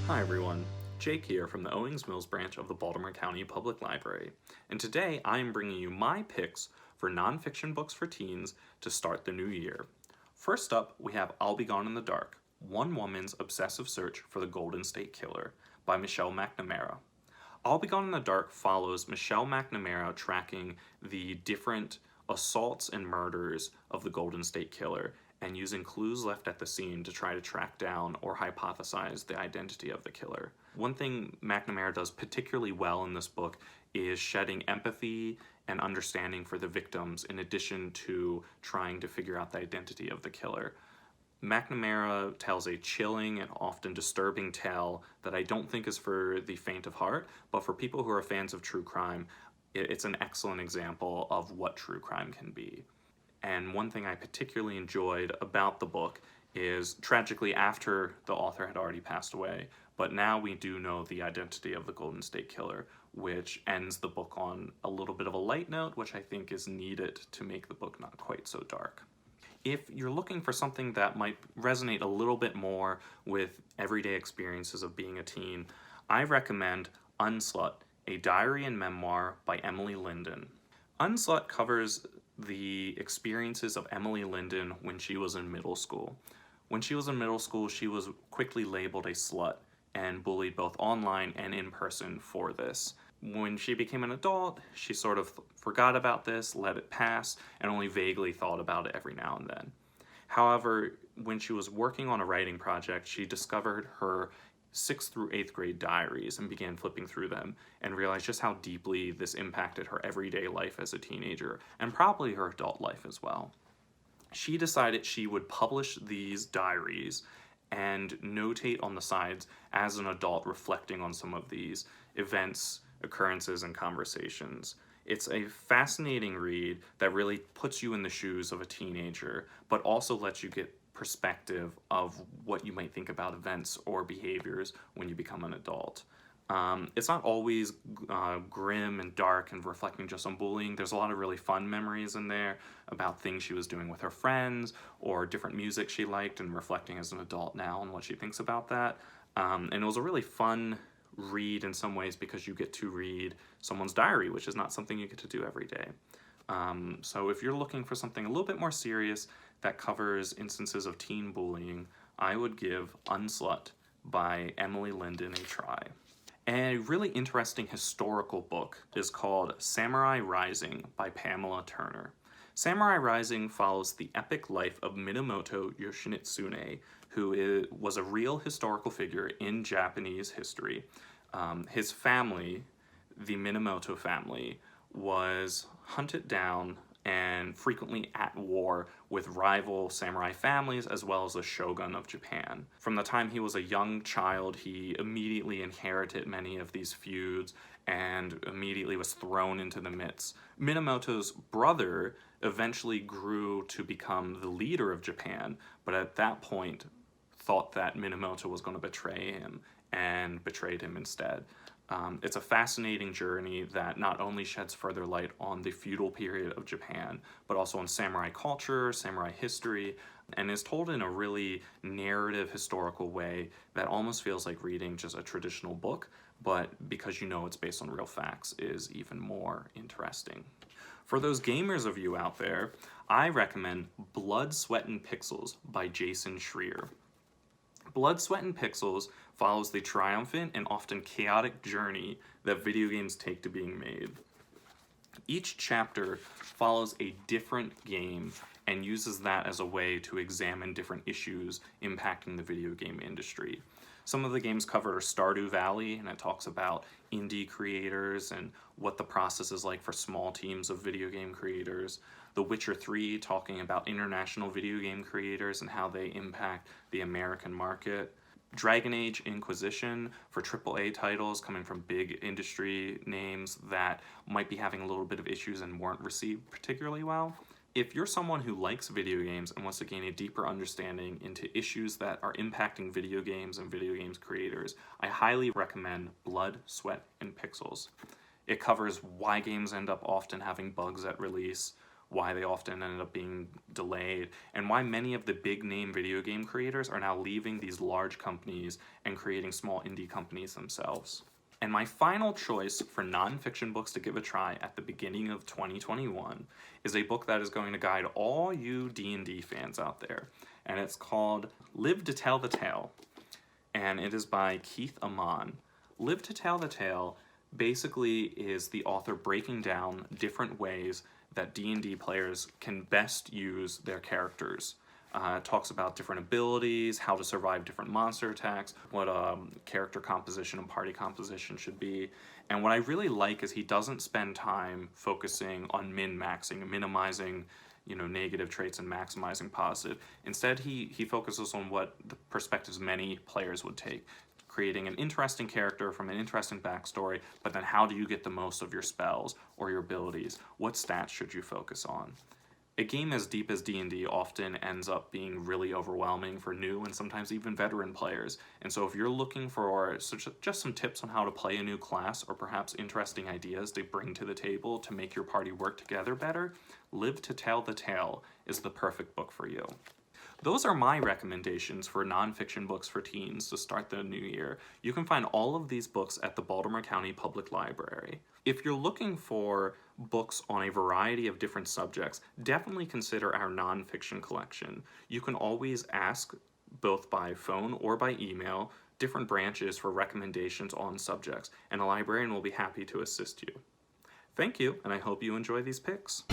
Hi everyone, Jake here from the Owings Mills branch of the Baltimore County Public Library, and today I am bringing you my picks for nonfiction books for teens to start the new year. First up, we have I'll Be Gone in the Dark, One Woman's Obsessive Search for the Golden State Killer by Michelle McNamara. I'll Be Gone in the Dark follows Michelle McNamara tracking the different assaults and murders of the Golden State Killer and using clues left at the scene to try to track down or hypothesize the identity of the killer. One thing McNamara does particularly well in this book is shedding empathy and understanding for the victims in addition to trying to figure out the identity of the killer. McNamara tells a chilling and often disturbing tale that I don't think is for the faint of heart, but for people who are fans of true crime, it's an excellent example of what true crime can be. And one thing I particularly enjoyed about the book is, tragically after the author had already passed away, but now we do know the identity of the Golden State Killer, which ends the book on a little bit of a light note, which I think is needed to make the book not quite so dark. If you're looking for something that might resonate a little bit more with everyday experiences of being a teen, I recommend Unslut, a diary and memoir by Emily Lindin. Unslut covers the experiences of Emily Lindin when she was in middle school. When she was in middle school, she was quickly labeled a slut and bullied both online and in person for this. When she became an adult, she sort of forgot about this, let it pass, and only vaguely thought about it every now and then. However, when she was working on a writing project, she discovered her 6th through 8th grade diaries and began flipping through them and realized just how deeply this impacted her everyday life as a teenager and probably her adult life as well. She decided she would publish these diaries and notate on the sides as an adult reflecting on some of these events, occurrences, and conversations. It's a fascinating read that really puts you in the shoes of a teenager, but also lets you get perspective of what you might think about events or behaviors when you become an adult. It's not always grim and dark and reflecting just on bullying. There's a lot of really fun memories in there about things she was doing with her friends or different music she liked and reflecting as an adult now on what she thinks about that. And it was a really fun read in some ways because you get to read someone's diary, which is not something you get to do every day. So if you're looking for something a little bit more serious that covers instances of teen bullying, I would give Unslut by Emily Lindin a try. A really interesting historical book is called Samurai Rising by Pamela Turner. Samurai Rising follows the epic life of Minamoto Yoshitsune, who was a real historical figure in Japanese history. His family, the Minamoto family, was hunted down and frequently at war with rival samurai families as well as the shogun of Japan. From the time he was a young child, he immediately inherited many of these feuds and immediately was thrown into the midst. Minamoto's brother eventually grew to become the leader of Japan, but at that point thought that Minamoto was going to betray him and betrayed him instead. It's a fascinating journey that not only sheds further light on the feudal period of Japan, but also on samurai culture, samurai history, and is told in a really narrative, historical way that almost feels like reading just a traditional book, but because you know it's based on real facts, is even more interesting. For those gamers of you out there, I recommend Blood, Sweat, and Pixels by Jason Schreier. Blood, Sweat, and Pixels follows the triumphant and often chaotic journey that video games take to being made. Each chapter follows a different game and uses that as a way to examine different issues impacting the video game industry. Some of the games covered are Stardew Valley, and it talks about indie creators and what the process is like for small teams of video game creators. The Witcher 3, talking about international video game creators and how they impact the American market. Dragon Age Inquisition for AAA titles coming from big industry names that might be having a little bit of issues and weren't received particularly well. If you're someone who likes video games and wants to gain a deeper understanding into issues that are impacting video games and video games creators, I highly recommend Blood, Sweat, and Pixels. It covers why games end up often having bugs at release, why they often ended up being delayed, and why many of the big name video game creators are now leaving these large companies and creating small indie companies themselves. And my final choice for nonfiction books to give a try at the beginning of 2021 is a book that is going to guide all you D&D fans out there. And it's called Live to Tell the Tale. And it is by Keith Ammann. Live to Tell the Tale basically is the author breaking down different ways that D&D players can best use their characters. Talks about different abilities, how to survive different monster attacks, what character composition and party composition should be. And what I really like is he doesn't spend time focusing on min-maxing and minimizing negative traits and maximizing positive. Instead, he focuses on what the perspectives many players would take. Creating an interesting character from an interesting backstory, but then how do you get the most of your spells or your abilities? What stats should you focus on? A game as deep as D&D often ends up being really overwhelming for new and sometimes even veteran players. And so if you're looking for just some tips on how to play a new class, or perhaps interesting ideas to bring to the table to make your party work together better, Live to Tell the Tale is the perfect book for you. Those are my recommendations for nonfiction books for teens to start the new year. You can find all of these books at the Baltimore County Public Library. If you're looking for books on a variety of different subjects, definitely consider our nonfiction collection. You can always ask, both by phone or by email, different branches for recommendations on subjects, and a librarian will be happy to assist you. Thank you, and I hope you enjoy these picks.